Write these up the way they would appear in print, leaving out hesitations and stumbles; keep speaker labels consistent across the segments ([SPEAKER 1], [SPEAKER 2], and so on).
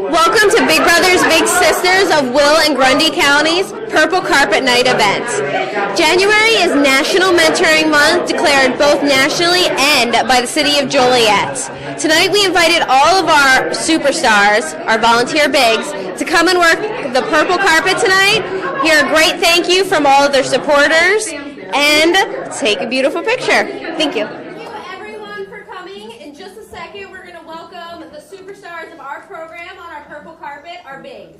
[SPEAKER 1] Welcome to Big Brothers Big Sisters of Will and Grundy Counties Purple Carpet Night event. January is National Mentoring Month, declared both nationally and by the city of Joliet. Tonight we invited all of our superstars, our volunteer bigs, to come and work the purple carpet tonight, hear a great thank you from all of their supporters, and take a beautiful picture. Thank you.
[SPEAKER 2] Our bigs.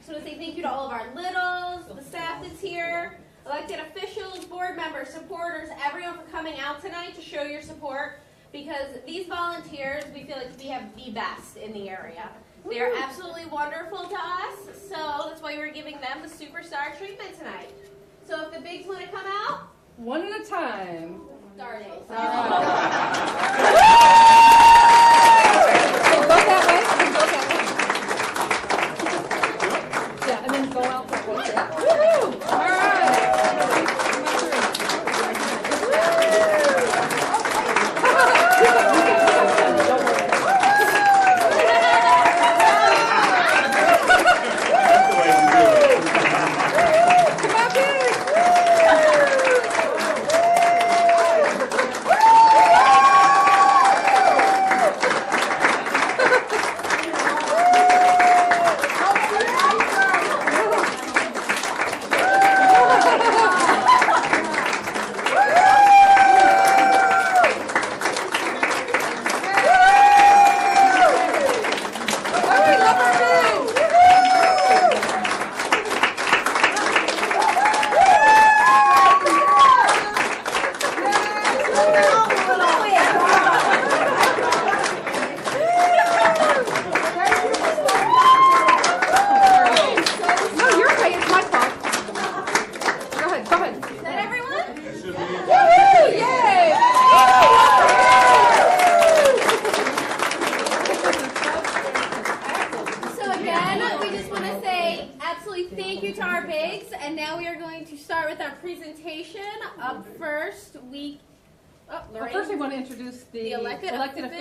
[SPEAKER 2] So to say thank you to all of our littles, the staff that's here, elected officials, board members, supporters, everyone for coming out tonight to show your support, because these volunteers, we feel like we have the best in the area. They are absolutely wonderful to us, so that's why we're giving them the superstar treatment tonight. So if the bigs want to come out,
[SPEAKER 3] one at a time.
[SPEAKER 2] Darn it.
[SPEAKER 3] Go that way. Go that way. Yeah, and then go out that way. Woohoo! All right.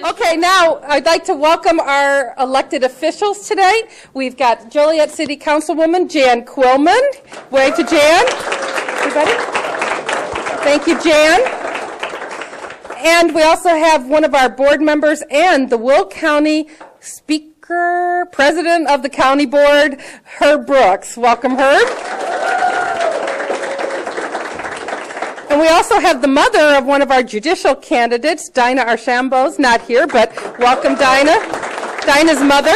[SPEAKER 4] Okay, now I'd like to welcome our elected officials tonight. We've got Joliet City Councilwoman Jan Quillman. Wave to Jan. Everybody. Thank you, Jan. And we also have one of our board members and the Will County Speaker, President of the County Board, Herb Brooks. Welcome, Herb. And we also have the mother of one of our judicial candidates, Dinah Archambault's not here, but welcome, Dinah. Dinah's mother.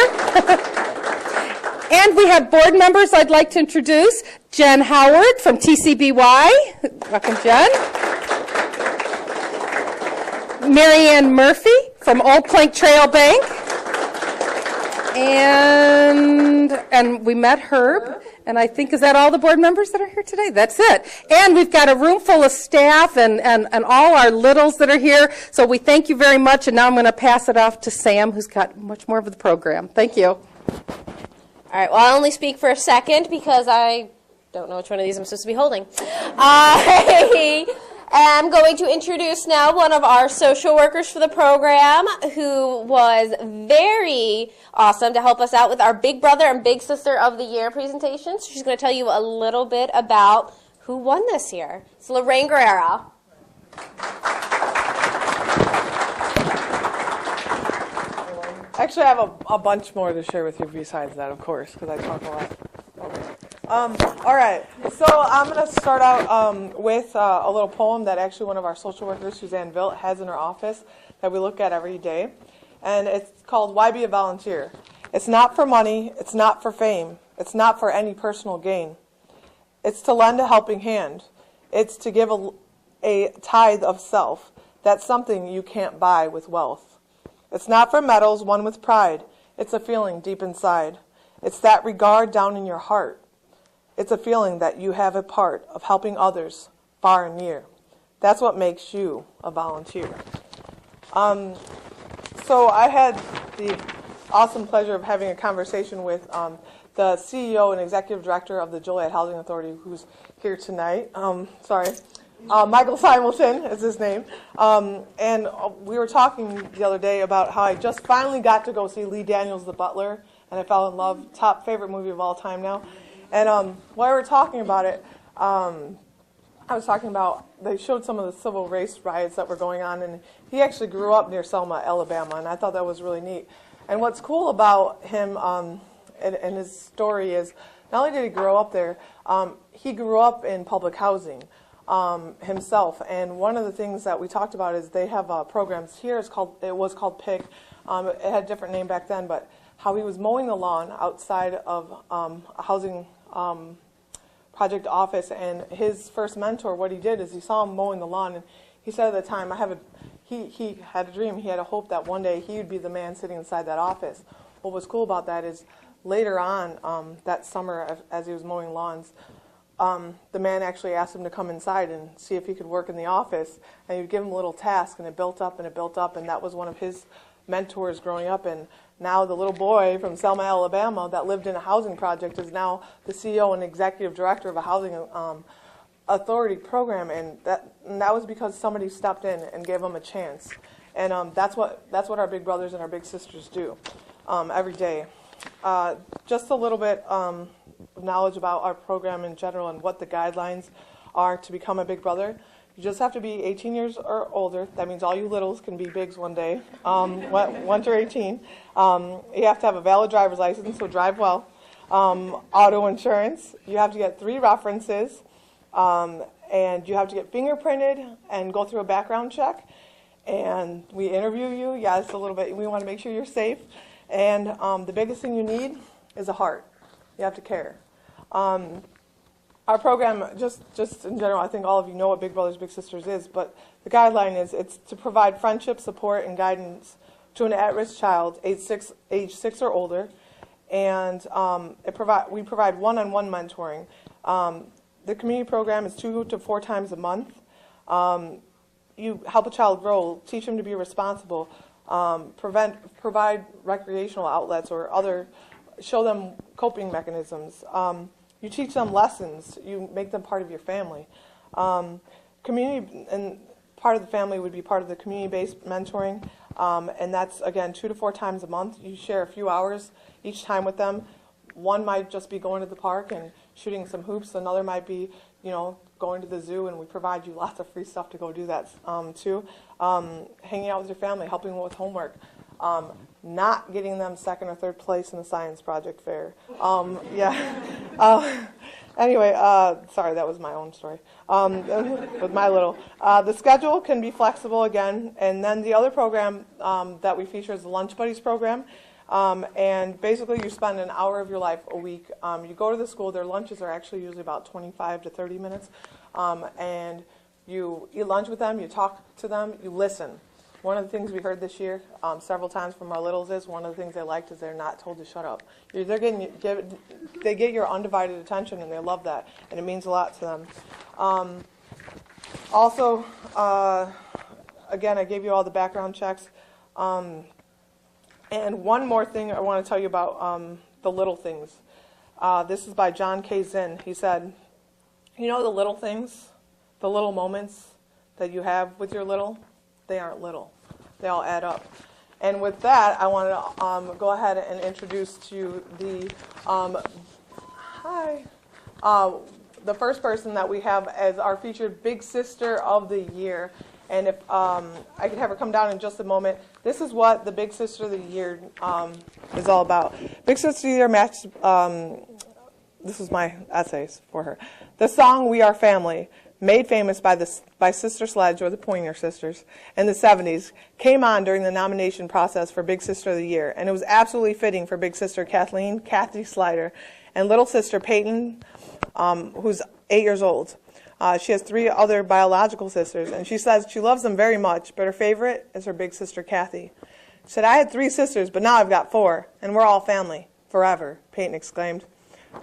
[SPEAKER 4] And we have board members I'd like to introduce. Jen Howard from TCBY. Welcome, Jen. Marianne Murphy from Old Plank Trail Bank. And we met Herb. And I think, is that all the board members that are here today? That's it. And we've got a room full of staff and all our littles that are here. So we thank you very much. And now I'm going to pass it off to Sam, who's got much more of the program. Thank you.
[SPEAKER 1] All right. Well, I'll only speak for a second because I don't know which one of these I'm supposed to be holding. I'm going to introduce now one of our social workers for the program who was very awesome to help us out with our Big Brother and Big Sister of the Year presentation. So she's going to tell you a little bit about who won this year. It's Lorraine Guerrero.
[SPEAKER 5] Actually, I have a bunch more to share with you besides that, of course, because I talk a lot. All right, so I'm going to start out with a little poem that actually one of our social workers, Suzanne Vilt, has in her office that we look at every day. And it's called Why Be a Volunteer? It's not for money. It's not for fame. It's not for any personal gain. It's to lend a helping hand. It's to give a tithe of self. That's something you can't buy with wealth. It's not for medals won with pride. It's a feeling deep inside. It's that regard down in your heart. It's a feeling that you have a part of helping others far and near. That's what makes you a volunteer. So I had the awesome pleasure of having a conversation with the CEO and Executive Director of the Joliet Housing Authority, who's here tonight. Michael Simelton is his name. And we were talking the other day about how I just finally got to go see Lee Daniels, The Butler, and I fell in love. Top favorite movie of all time now. And while we were talking about it, I was talking about, they showed some of the civil rights riots that were going on, and he actually grew up near Selma, Alabama, and I thought that was really neat. And what's cool about him and his story is, not only did he grow up there, he grew up in public housing himself. And one of the things that we talked about is they have programs here. It was called PIC. It had a different name back then, but how he was mowing the lawn outside of a housing project office, and his first mentor, what he did is he saw him mowing the lawn, and he said at the time, he had a dream, he had a hope that one day he would be the man sitting inside that office. What was cool about that is later on that summer, as he was mowing lawns, the man actually asked him to come inside and see if he could work in the office, and he'd give him a little task, and it built up and it built up, and that was one of his mentors growing up. And now the little boy from Selma, Alabama that lived in a housing project is now the CEO and executive director of a housing authority program, and that was because somebody stepped in and gave him a chance. And that's what our big brothers and our big sisters do every day. Just a little bit of knowledge about our program in general and what the guidelines are to become a big brother. You just have to be 18 years or older. That means all you littles can be bigs one day, once you're 18. You have to have a valid driver's license, so drive well. Auto insurance. You have to get 3 references, and you have to get fingerprinted and go through a background check. And we interview you. Yes, a little bit. We want to make sure you're safe. And the biggest thing you need is a heart. You have to care. Our program, just in general, I think all of you know what Big Brothers Big Sisters is, but the guideline is it's to provide friendship, support, and guidance to an at-risk child, age 6 or older, and we provide one-on-one mentoring. The community program is 2 to 4 times a month. You help a child grow, teach them to be responsible, provide recreational outlets or show them coping mechanisms. You teach them lessons. You make them part of your family. Community, and part of the family would be part of the community-based mentoring, and that's, again, 2 to 4 times a month. You share a few hours each time with them. One might just be going to the park and shooting some hoops. Another might be, going to the zoo, and we provide you lots of free stuff to go do that too. Hanging out with your family, helping with homework. Not getting them 2nd or 3rd place in the science project fair. Anyway, sorry, that was my own story with my little. The schedule can be flexible again, and then the other program that we feature is the Lunch Buddies program. And basically you spend an hour of your life a week. You go to the school, their lunches are actually usually about 25 to 30 minutes, and you eat lunch with them, you talk to them, you listen. One of the things we heard this year several times from our littles is one of the things they liked is they're not told to shut up. They get your undivided attention, and they love that, and it means a lot to them. Also, again, I gave you all the background checks. And one more thing I want to tell you about the little things. This is by John K. Zinn. He said, the little things, the little moments that you have with your little, they aren't little. They all add up. And with that, I want to go ahead and introduce to you the first person that we have as our featured Big Sister of the Year. And if I could have her come down in just a moment. This is what the Big Sister of the Year is all about. Big Sister of the Year matched, this is my essays for her. The song We Are Family, made famous by Sister Sledge, or the Pointer Sisters, in the 70s, came on during the nomination process for Big Sister of the Year. And it was absolutely fitting for Big Sister Kathy Slider, and little sister Peyton, who's 8 years old. She has 3 other biological sisters, and she says she loves them very much, but her favorite is her big sister, Kathy. She said, I had 3 sisters, but now I've got 4, and we're all family, forever, Peyton exclaimed.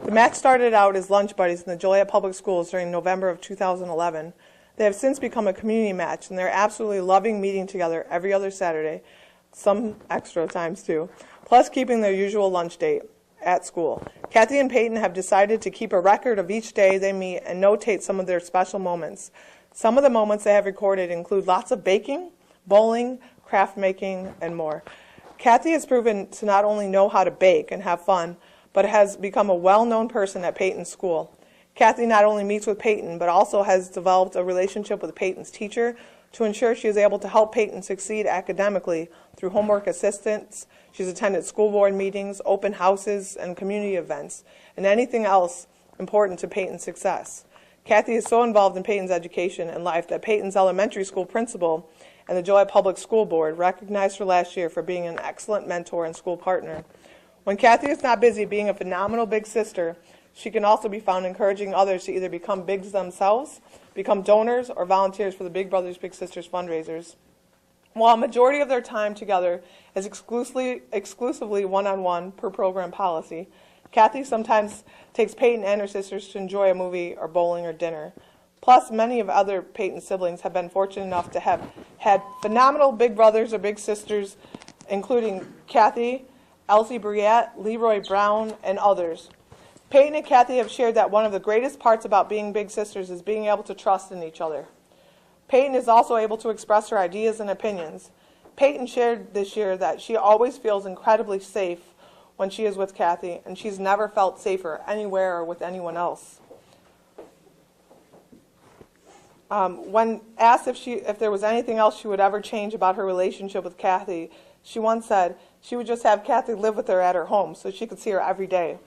[SPEAKER 5] The match started out as lunch buddies in the Joliet Public Schools during November of 2011. They have since become a community match, and they're absolutely loving meeting together every other Saturday, some extra times too, plus keeping their usual lunch date at school. Kathy and Peyton have decided to keep a record of each day they meet and notate some of their special moments. Some of the moments they have recorded include lots of baking, bowling, craft making, and more. Kathy has proven to not only know how to bake and have fun, but has become a well-known person at Peyton's school. Kathy not only meets with Peyton, but also has developed a relationship with Peyton's teacher to ensure she is able to help Peyton succeed academically through homework assistance. She's attended school board meetings, open houses, and community events, and anything else important to Peyton's success. Kathy is so involved in Peyton's education and life that Peyton's elementary school principal and the Joliet Public School Board recognized her last year for being an excellent mentor and school partner. When Kathy is not busy being a phenomenal big sister, she can also be found encouraging others to either become bigs themselves, become donors, or volunteers for the Big Brothers Big Sisters fundraisers. While a majority of their time together is exclusively one-on-one per program policy, Kathy sometimes takes Peyton and her sisters to enjoy a movie or bowling or dinner. Plus, many of other Peyton siblings have been fortunate enough to have had phenomenal big brothers or big sisters, including Kathy, Elsie Briette, Leroy Brown, and others. Peyton and Kathy have shared that one of the greatest parts about being big sisters is being able to trust in each other. Peyton is also able to express her ideas and opinions. Peyton shared this year that she always feels incredibly safe when she is with Kathy, and she's never felt safer anywhere or with anyone else. When asked if there was anything else she would ever change about her relationship with Kathy, she once said she would just have Kathy live with her at her home so she could see her every day.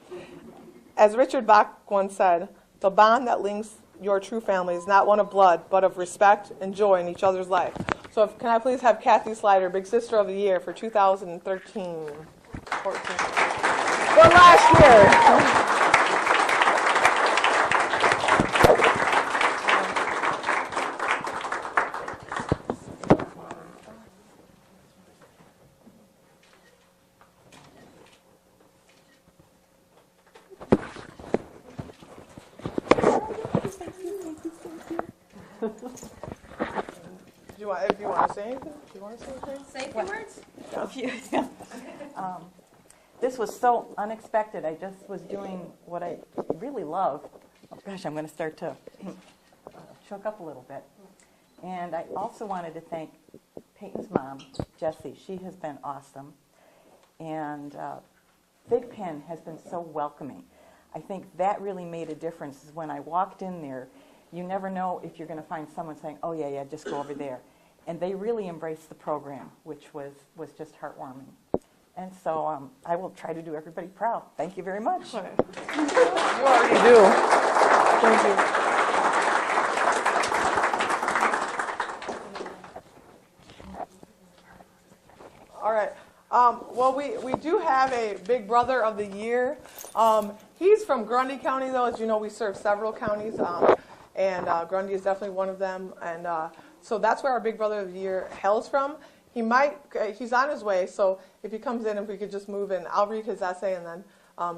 [SPEAKER 5] As Richard Bach once said, the bond that links your true family is not one of blood, but of respect and joy in each other's life. So can I please have Kathy Slider, Big Sister of the Year for 2013. 14. Well, last year. If you want to say anything, do you want to say anything?
[SPEAKER 2] Say a few words?
[SPEAKER 3] This was so unexpected. I just was doing what I really love. Oh gosh, I'm going to start to choke up a little bit. And I also wanted to thank Peyton's mom, Jessie. She has been awesome. And Big Pen has been so welcoming. I think that really made a difference. When I walked in there, you never know if you're going to find someone saying, oh, yeah, just go over there. And they really embraced the program, which was just heartwarming. And so I will try to do everybody proud. Thank you very much.
[SPEAKER 5] You already do. Thank you. All right. Well, we do have a Big Brother of the Year. He's from Grundy County, though. As you know, we serve several counties. And Grundy is definitely one of them. And so that's where our Big Brother of the Year hails from. He's on his way, so if he comes in, if we could just move in, I'll read his essay, and then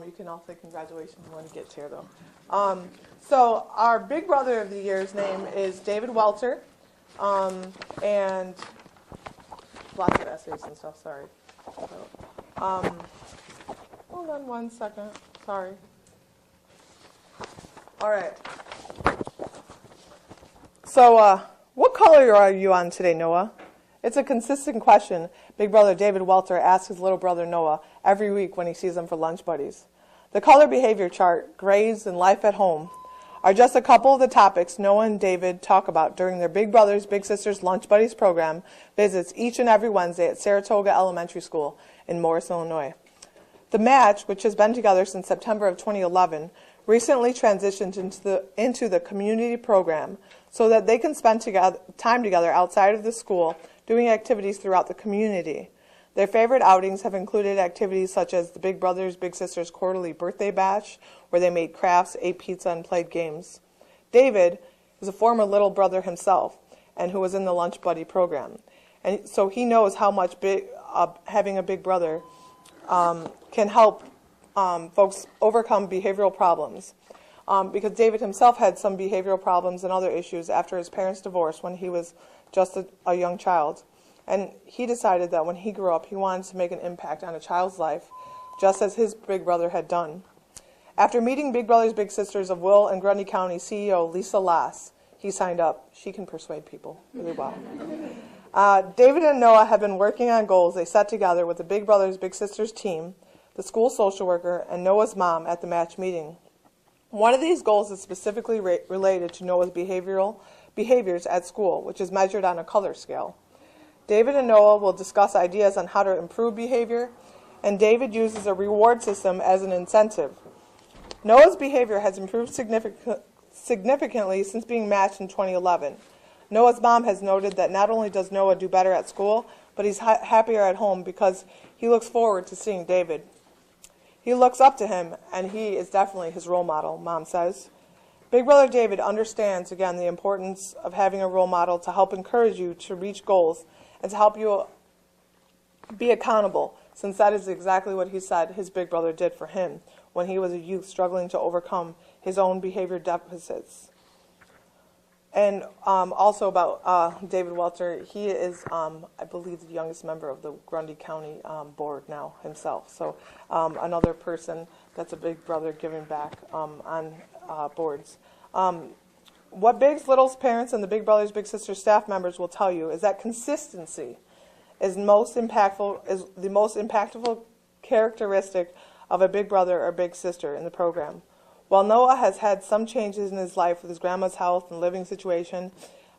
[SPEAKER 5] you can all say congratulations when he gets here, though. So our Big Brother of the Year's name is David Welter, and lots of essays and stuff, sorry. So, hold on one second, sorry. All right. So, what color are you on today, Noah? It's a consistent question Big Brother David Welter asks his little brother Noah every week when he sees him for lunch buddies. The color behavior chart, grades, and life at home are just a couple of the topics Noah and David talk about during their Big Brothers Big Sisters Lunch Buddies program visits each and every Wednesday at Saratoga Elementary School in Morris, Illinois. The match, which has been together since September of 2011, recently transitioned into the community program so that they can spend time together outside of the school doing activities throughout the community. Their favorite outings have included activities such as the Big Brothers Big Sisters quarterly birthday bash, where they made crafts, ate pizza, and played games. David is a former little brother himself and who was in the Lunch Buddy program. And so he knows how much having a big brother can help folks overcome behavioral problems. Because David himself had some behavioral problems and other issues after his parents' divorce when he was just a young child. And he decided that when he grew up, he wanted to make an impact on a child's life, just as his big brother had done. After meeting Big Brothers Big Sisters of Will and Grundy County CEO Lisa Lass, he signed up. She can persuade people really well. David and Noah have been working on goals they set together with the Big Brothers Big Sisters team, the school social worker, and Noah's mom at the match meeting. One of these goals is specifically related to Noah's behaviors at school, which is measured on a color scale. David and Noah will discuss ideas on how to improve behavior, and David uses a reward system as an incentive. Noah's behavior has improved significantly since being matched in 2011. Noah's mom has noted that not only does Noah do better at school, but he's happier at home because he looks forward to seeing David. He looks up to him, and he is definitely his role model, Mom says. Big Brother David understands, again, the importance of having a role model to help encourage you to reach goals and to help you be accountable, since that is exactly what he said his big brother did for him when he was a youth struggling to overcome his own behavior deficits. And also about David Welter, he is, I believe, the youngest member of the Grundy County board now himself. So another person that's a big brother giving back on boards. What Bigs, Littles, parents, and the Big Brothers Big Sisters staff members will tell you is that consistency is the most impactful characteristic of a big brother or big sister in the program. While Noah has had some changes in his life with his grandma's health and living situation,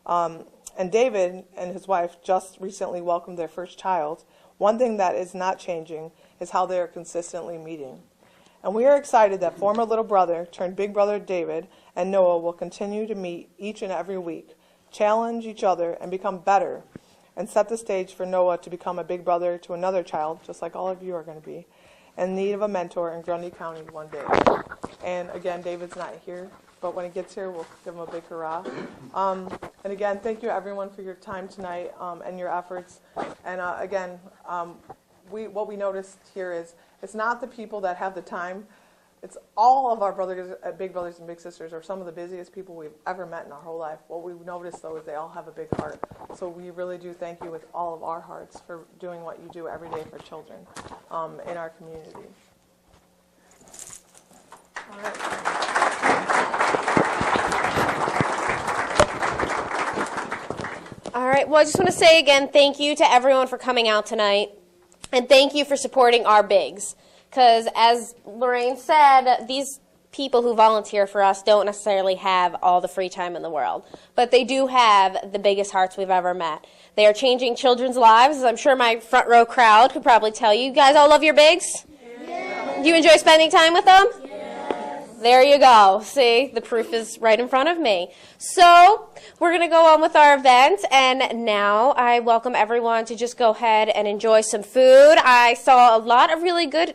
[SPEAKER 5] and David and his wife just recently welcomed their first child, one thing that is not changing is how they are consistently meeting. And we are excited that former little brother turned big brother David and Noah will continue to meet each and every week, challenge each other, and become better, and set the stage for Noah to become a big brother to another child, just like all of you are going to be, in need of a mentor in Grundy County one day. And again, David's not here, but when he gets here, we'll give him a big hurrah. And again, thank you everyone for your time tonight and your efforts. And again, what we noticed here is it's not the people that have the time. It's all of our big brothers and big sisters are some of the busiest people we've ever met in our whole life. What we've noticed, though, is they all have a big heart. So we really do thank you with all of our hearts for doing what you do every day for children in our community. All right.
[SPEAKER 1] All right, well, I just want to say again, thank you to everyone for coming out tonight, and thank you for supporting our bigs. Because as Lorraine said, these people who volunteer for us don't necessarily have all the free time in the world, but they do have the biggest hearts we've ever met. They are changing children's lives, as I'm sure my front row crowd could probably tell you. You guys all love your bigs? Yes. Do you enjoy spending time with them? Yes. There you go. See, the proof is right in front of me. So we're going to go on with our event, and now I welcome everyone to just go ahead and enjoy some food. I saw a lot of really good,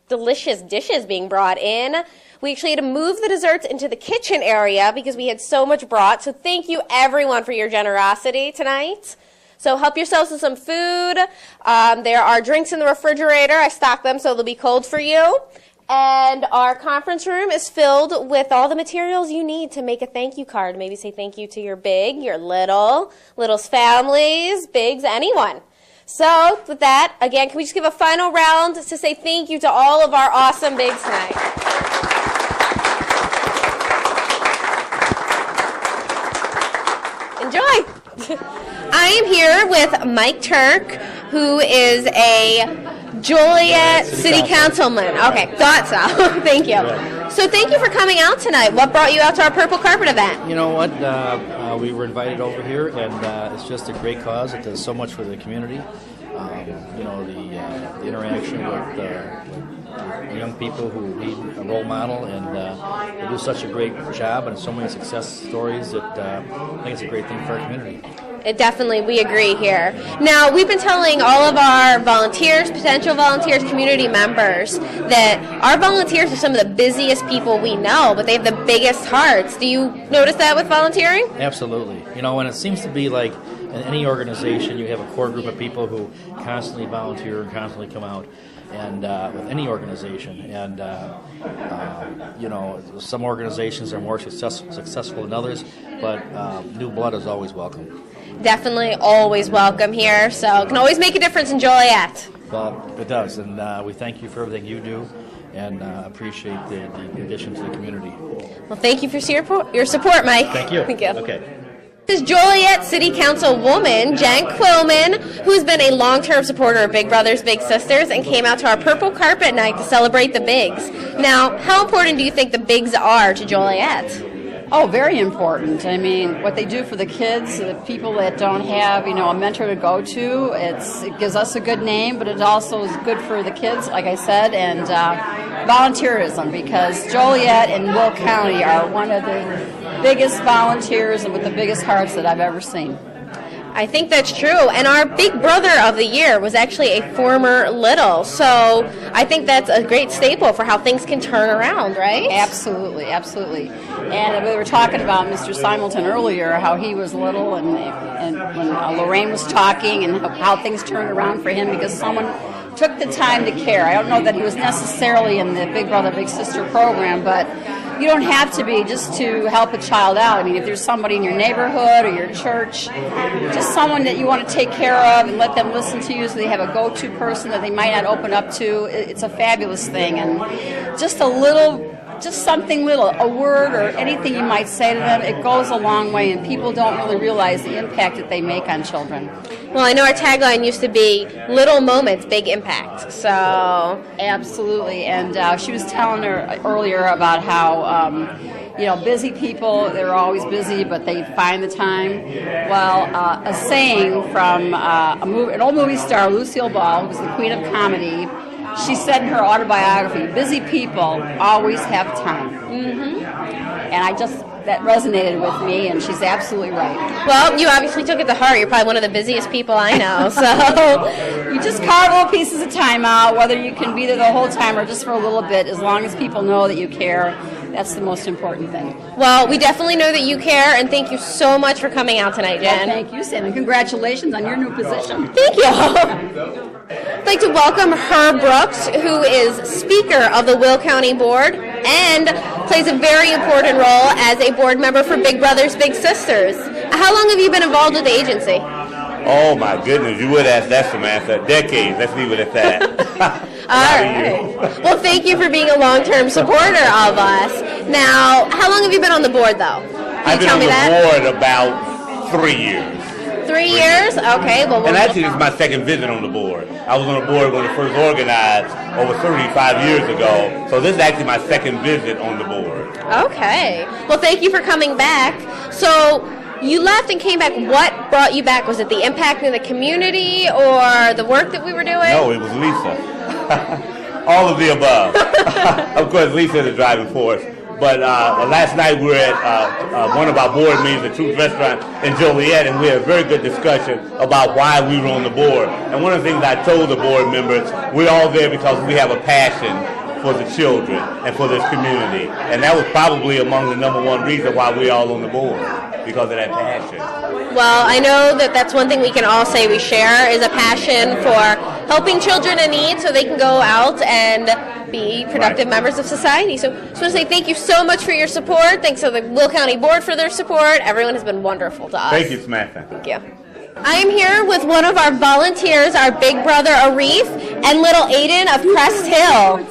[SPEAKER 1] delicious dishes being brought in. We actually had to move the desserts into the kitchen area because we had so much brought. So thank you, everyone, for your generosity tonight. So help yourselves to some food. There are drinks in the refrigerator. I stocked them so they'll be cold for you. And our conference room is filled with all the materials you need to make a thank you card. Maybe say thank you to your big, your little, little's families, bigs, anyone. So with that, again, can we just give a final round to say thank you to all of our awesome bigs tonight? Enjoy. I am here with Mike Turk, who is a Joliet City Councilman. Okay, thought so. Thank you. So thank you for coming out tonight. What brought you out to our Purple Carpet event?
[SPEAKER 6] You know what? We were invited over here, and it's just a great cause. It does so much for the community. You know, the interaction with the young people who need a role model, and they do such a great job, and so many success stories that I think it's a great thing for our community.
[SPEAKER 1] It definitely, we agree here. Now, we've been telling all of our volunteers, potential volunteers, community members, that our volunteers are some of the busiest people we know, but they have the biggest hearts. Do you notice that with volunteering?
[SPEAKER 6] Absolutely. You know, and it seems to be like in any organization, you have a core group of people who constantly volunteer and constantly come out. And with any organization, and you know, some organizations are more successful than others, but new blood is always welcome.
[SPEAKER 1] Definitely always welcome here, so can always make a difference in Joliet.
[SPEAKER 6] Well, it does, and we thank you for everything you do, and appreciate the addition to the community.
[SPEAKER 1] Well, thank you for your support, Mike.
[SPEAKER 6] Thank you.
[SPEAKER 1] Thank you.
[SPEAKER 6] Okay.
[SPEAKER 1] This is Joliet City Council woman, Jen Quillman, who's been a long-term supporter of Big Brothers Big Sisters and came out to our Purple Carpet night to celebrate the Bigs. Now, how important do you think the Bigs are to Joliet?
[SPEAKER 7] Oh, very important. I mean, what they do for the kids, the people that don't have, a mentor to go to, it gives us a good name, but it also is good for the kids, like I said, and volunteerism, because Joliet and Will County are one of the biggest volunteers and with the biggest hearts that I've ever seen.
[SPEAKER 1] I think that's true. And our Big Brother of the Year was actually a former Little. So I think that's a great staple for how things can turn around, right?
[SPEAKER 7] Absolutely, absolutely. And we were talking about Mr. Simelton earlier, how he was little, and when Lorraine was talking, and how things turned around for him because someone took the time to care. I don't know that he was necessarily in the Big Brother Big Sister program, but you don't have to be just to help a child out. I mean, if there's somebody in your neighborhood or your church, just someone that you want to take care of and let them listen to you so they have a go-to person that they might not open up to, it's a fabulous thing. And just something little, a word or anything you might say to them, it goes a long way, and people don't really realize the impact that they make on children.
[SPEAKER 1] Well, I know our tagline used to be little moments, big impact. So
[SPEAKER 7] absolutely. And she was telling her earlier about how busy people, they're always busy, but they find the time. Well, a saying from an old movie star, Lucille Ball, who was the queen of comedy, she said in her autobiography, busy people always have time. Mm-hmm. And that resonated with me, and she's absolutely right.
[SPEAKER 1] Well, you obviously took it to heart. You're probably one of the busiest people I know. So
[SPEAKER 7] you just carve little pieces of time out, whether you can be there the whole time or just for a little bit, as long as people know that you care. That's the most important thing.
[SPEAKER 1] Well, we definitely know that you care, and thank you so much for coming out tonight, Jen.
[SPEAKER 7] Well, thank you, Sam, and congratulations on your new position.
[SPEAKER 1] Thank you. I'd like to welcome Herb Brooks, who is Speaker of the Will County Board and plays a very important role as a board member for Big Brothers Big Sisters. How long have you been involved with the agency?
[SPEAKER 8] Oh my goodness, you would ask that, Samantha. Decades. Let's leave it at that.
[SPEAKER 1] All right. Well, thank you for being a long-term supporter of us. Now, how long have you been on the board, though?
[SPEAKER 8] I've been on the board about 3 years.
[SPEAKER 1] 3 years? Okay. Well,
[SPEAKER 8] and actually, this is my second visit on the board. I was on the board when it first organized over 35 years ago. So this is actually my second visit on the board.
[SPEAKER 1] Okay. Well, thank you for coming back. So you left and came back. What brought you back? Was it the impact in the community or the work that we were doing?
[SPEAKER 8] No, it was Lisa. All of the above. Of course, Lisa is the driving force. But last night we were at one of our board meetings at Truth Restaurant in Joliet, and we had a very good discussion about why we were on the board. And one of the things I told the board members, we're all there because we have a passion for the children and for this community. And that was probably among the number one reason why we're all on the board, because of that passion.
[SPEAKER 1] Well, I know that that's one thing we can all say we share is a passion for helping children in need so they can go out and be productive members of society. So I just want to say thank you so much for your support. Thanks to the Will County Board for their support. Everyone has been wonderful to us.
[SPEAKER 8] Thank you, Samantha.
[SPEAKER 1] Thank you. I am here with one of our volunteers, our big brother Arif, and little Aiden of Crest Hill.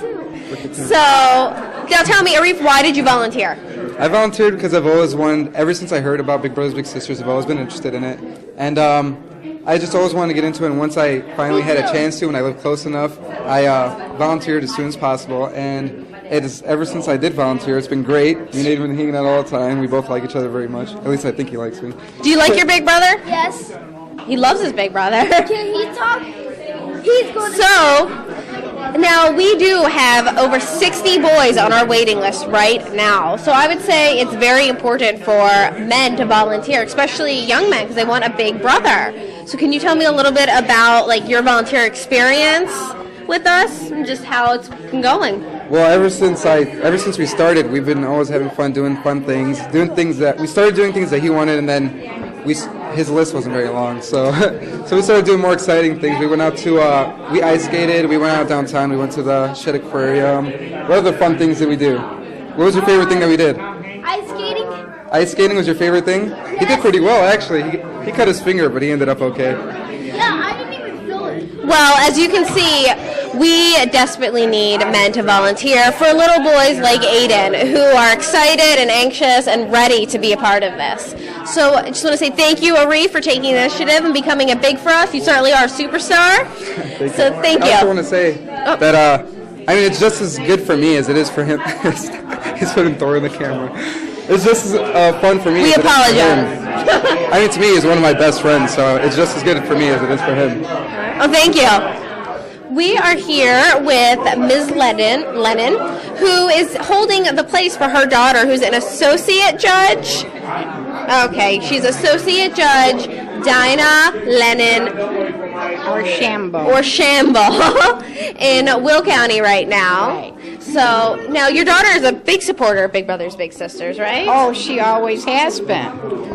[SPEAKER 1] So, now tell me, Arif, why did you volunteer?
[SPEAKER 9] I volunteered because I've always wanted, ever since I heard about Big Brothers Big Sisters, I've always been interested in it. And I just always wanted to get into it, and once I finally had a chance to, and I lived close enough, I volunteered as soon as possible. And it is, ever since I did volunteer, it's been great. Me and Aiden have been hanging out all the time. We both like each other very much. At least I think he likes me.
[SPEAKER 1] Do you like your big brother?
[SPEAKER 10] Yes.
[SPEAKER 1] He loves his big brother.
[SPEAKER 10] Can he talk? He's going to...
[SPEAKER 1] So, now we do have over 60 boys on our waiting list right now. So I would say it's very important for men to volunteer, especially young men, because they want a big brother. So can you tell me a little bit about your volunteer experience with us and just how it's been going?
[SPEAKER 9] Well, ever since we started, we've been always having fun, doing fun things, we started doing things that he wanted, and then his list wasn't very long, so we started doing more exciting things. We went out to we ice skated, we went out downtown, we went to the Shed Aquarium. What other fun things did we do? What was your favorite thing that we did?
[SPEAKER 10] Ice skating.
[SPEAKER 9] Ice skating was your favorite thing? Yes. He did pretty well, actually. He cut his finger, but he ended up okay.
[SPEAKER 10] Yeah, I didn't even feel it.
[SPEAKER 1] Well, as you can see, we desperately need men to volunteer for little boys like Aiden who are excited and anxious and ready to be a part of this. So I just want to say thank you, Ari, for taking the initiative and becoming a big for us. You certainly are a superstar. Thank you.
[SPEAKER 9] I also want to say that, I mean, it's just as good for me as it is for him. He's putting Thor in the camera. It's just as fun for me.
[SPEAKER 1] We
[SPEAKER 9] as it is for
[SPEAKER 1] apologize.
[SPEAKER 9] him. I mean, to me, he's one of my best friends, so it's just as good for me as it is for him.
[SPEAKER 1] Oh, thank you. We are here with Ms. Lennon, who is holding the place for her daughter, who's an associate judge. Okay, she's associate judge Dinah Lennon.
[SPEAKER 7] Or Shambo.
[SPEAKER 1] Or Shambo in Will County right now.
[SPEAKER 7] Right.
[SPEAKER 1] So now your daughter is a big supporter of Big Brothers Big Sisters, right?
[SPEAKER 7] Oh, she always has been.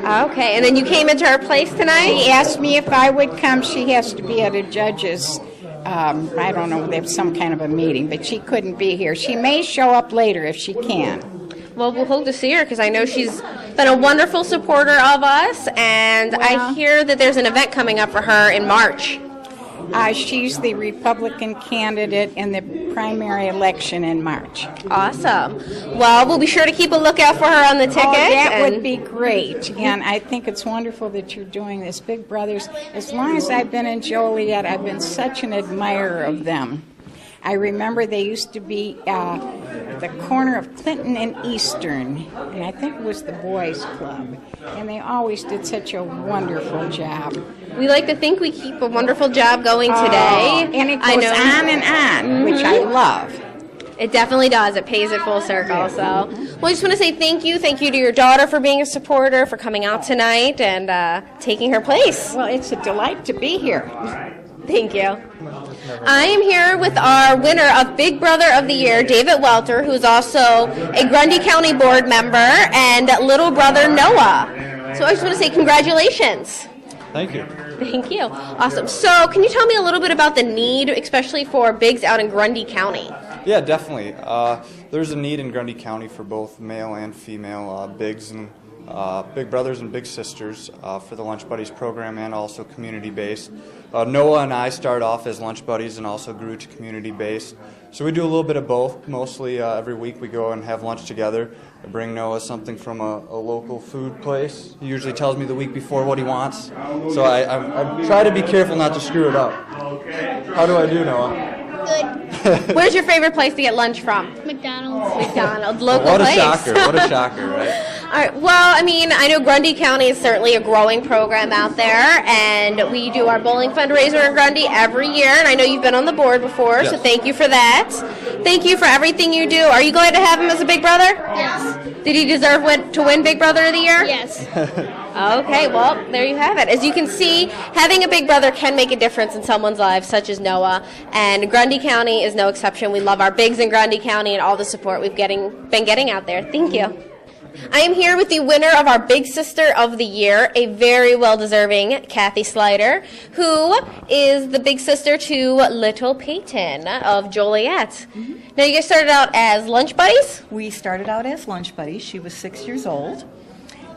[SPEAKER 1] Okay, and then you came into her place tonight?
[SPEAKER 7] She asked me if I would come. She has to be at a judge's, I don't know, there's some kind of a meeting, but she couldn't be here. She may show up later if she can.
[SPEAKER 1] Well, we'll hope to see her because I know she's been a wonderful supporter of us, and I hear that there's an event coming up for her in March.
[SPEAKER 7] She's the Republican candidate in the primary election in March.
[SPEAKER 1] Awesome. Well, we'll be sure to keep a lookout for her on the ticket.
[SPEAKER 7] Oh, that would be great. And I think it's wonderful that you're doing this. Big Brothers, as long as I've been in Joliet, I've been such an admirer of them. I remember they used to be the corner of Clinton and Eastern, and I think it was the boys' club. And they always did such a wonderful job.
[SPEAKER 1] We like to think we keep a wonderful job going today.
[SPEAKER 7] And it goes on and on, which I love.
[SPEAKER 1] It definitely does. It pays it full circle. So, well, I just want to say thank you. Thank you to your daughter for being a supporter, for coming out tonight and taking her place.
[SPEAKER 7] Well, it's a delight to be here.
[SPEAKER 1] Thank you. I am here with our winner of Big Brother of the Year, David Welter, who's also a Grundy County board member, and little brother Noah. So I just want to say congratulations.
[SPEAKER 11] Thank you.
[SPEAKER 1] Thank you. Awesome. So can you tell me a little bit about the need, especially for bigs out in Grundy County?
[SPEAKER 11] Yeah, definitely. There's a need in Grundy County for both male and female bigs and Big Brothers and Big Sisters for the Lunch Buddies program and also community-based. Noah and I started off as Lunch Buddies and also grew to community-based. So we do a little bit of both. Mostly every week we go and have lunch together. I bring Noah something from a local food place. He usually tells me the week before what he wants. So I try to be careful not to screw it up. How do I do, Noah?
[SPEAKER 10] Good.
[SPEAKER 1] Where's your favorite place to get lunch from?
[SPEAKER 10] McDonald's.
[SPEAKER 1] McDonald's, local
[SPEAKER 11] What a
[SPEAKER 1] place.
[SPEAKER 11] shocker. What a shocker, right?
[SPEAKER 1] All right. Well, I mean, I know Grundy County is certainly a growing program out there, and we do our bowling fundraiser in Grundy every year, and I know you've been on the board before, so
[SPEAKER 11] Yes.
[SPEAKER 1] thank you for that. Thank you for everything you do. Are you glad to have him as a big brother?
[SPEAKER 10] Yes.
[SPEAKER 1] Did he deserve to win Big Brother of the Year?
[SPEAKER 10] Yes.
[SPEAKER 1] Okay, well, there you have it. As you can see, having a big brother can make a difference in someone's life, such as Noah, and Grundy County is no exception. We love our bigs in Grundy County and all the support we've been getting out there. Thank you. I am here with the winner of our Big Sister of the Year, a very well-deserving Kathy Slider, who is the big sister to little Peyton of Joliet. Now, you guys started out as lunch buddies?
[SPEAKER 12] We started out as lunch buddies. She was 6 years old.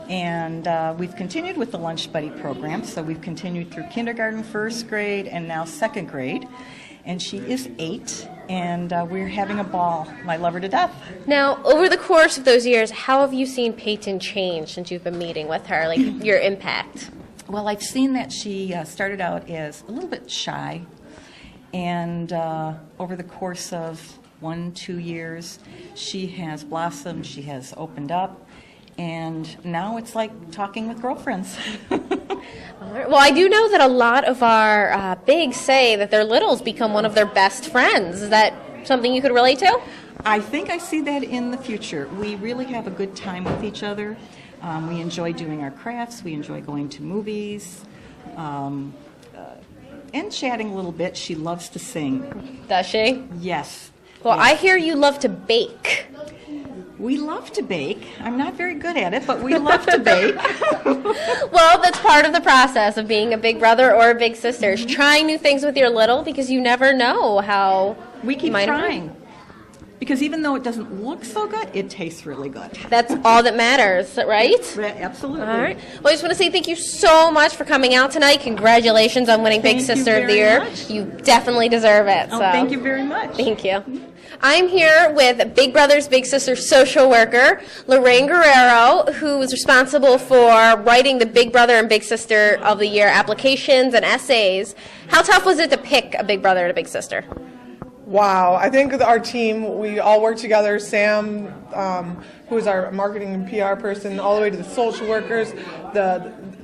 [SPEAKER 12] And we've continued with the lunch buddy program. So we've continued through kindergarten, first grade, and now second grade. And she is 8, and we're having a ball. I love her to death.
[SPEAKER 1] Now, over the course of those years, how have you seen Peyton change since you've been meeting with her, like your impact?
[SPEAKER 12] Well, I've seen that she started out as a little bit shy. And over the course of 1-2 years, she has blossomed, she has opened up. And now it's like talking with girlfriends.
[SPEAKER 1] Well, I do know that a lot of our bigs say that their littles become one of their best friends. Is that something you could relate to?
[SPEAKER 12] I think I see that in the future. We really have a good time with each other. We enjoy doing our crafts. We enjoy going to movies. And chatting a little bit. She loves to sing.
[SPEAKER 1] Does she?
[SPEAKER 12] Yes.
[SPEAKER 1] Well,
[SPEAKER 12] yes.
[SPEAKER 1] I hear you love to bake.
[SPEAKER 12] We love to bake. I'm not very good at it, but we love to bake.
[SPEAKER 1] Well, that's part of the process of being a big brother or a big sister. Is trying new things with your little, because you never know how
[SPEAKER 12] we keep
[SPEAKER 1] might
[SPEAKER 12] trying. Because even though it doesn't look so good, it tastes really good.
[SPEAKER 1] That's all that matters, right?
[SPEAKER 12] Absolutely.
[SPEAKER 1] All right. Well, I just want to say thank you so much for coming out tonight. Congratulations on winning Big
[SPEAKER 12] Thank you
[SPEAKER 1] Sister of the
[SPEAKER 12] very
[SPEAKER 1] Year.
[SPEAKER 12] much.
[SPEAKER 1] You definitely deserve it.
[SPEAKER 12] Oh,
[SPEAKER 1] so.
[SPEAKER 12] thank you very much.
[SPEAKER 1] Thank you. I'm here with Big Brothers Big Sisters social worker, Lorraine Guerrero, who was responsible for writing the Big Brother and Big Sister of the Year applications and essays. How tough was it to pick a Big Brother and a Big Sister?
[SPEAKER 5] Wow, I think our team, we all work together. Sam, who is our marketing and PR person, all the way to the social workers,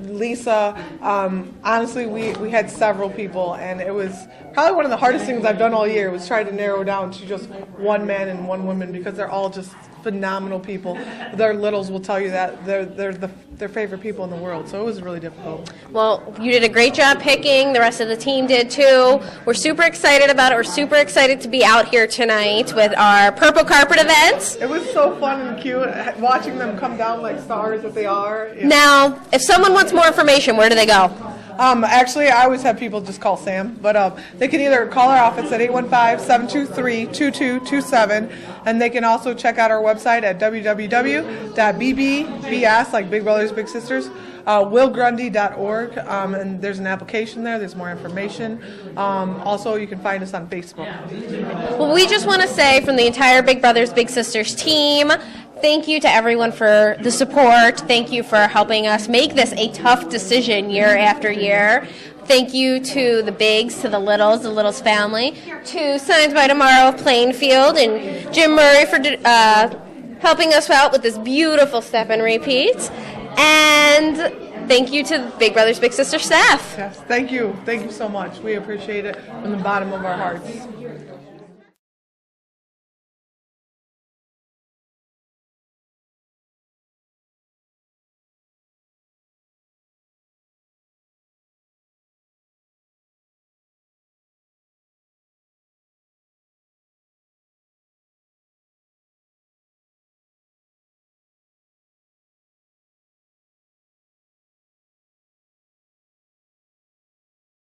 [SPEAKER 5] Lisa. Honestly, we had several people, and it was probably one of the hardest things I've done all year was try to narrow down to just one man and one woman, because they're all just phenomenal people. Their littles will tell you that they're their favorite people in the world, so it was really difficult.
[SPEAKER 1] Well, you did a great job picking. The rest of the team did too. We're super excited about it. We're super excited to be out here tonight with our Purple Carpet events.
[SPEAKER 5] It was so fun and cute watching them come down like stars that they are. Yeah.
[SPEAKER 1] Now, if someone wants more information, where do they go?
[SPEAKER 5] Actually, I always have people just call Sam, but they can either call our office at 815-723-2227, and they can also check out our website at www.BBBS, like Big Brothers Big Sisters, willgrundy.org, and there's an application there. There's more information. Also, you can find us on Facebook.
[SPEAKER 1] Well, we just want to say from the entire Big Brothers Big Sisters team, thank you to everyone for the support. Thank you for helping us make this a tough decision year after year. Thank you to the Bigs, to the Littles family, to Signs by Tomorrow of Plainfield, and Jim Murray for helping us out with this beautiful step and repeat. And thank you to the Big Brothers Big Sisters staff.
[SPEAKER 5] Yes, thank you. Thank you so much. We appreciate it from the bottom of our hearts.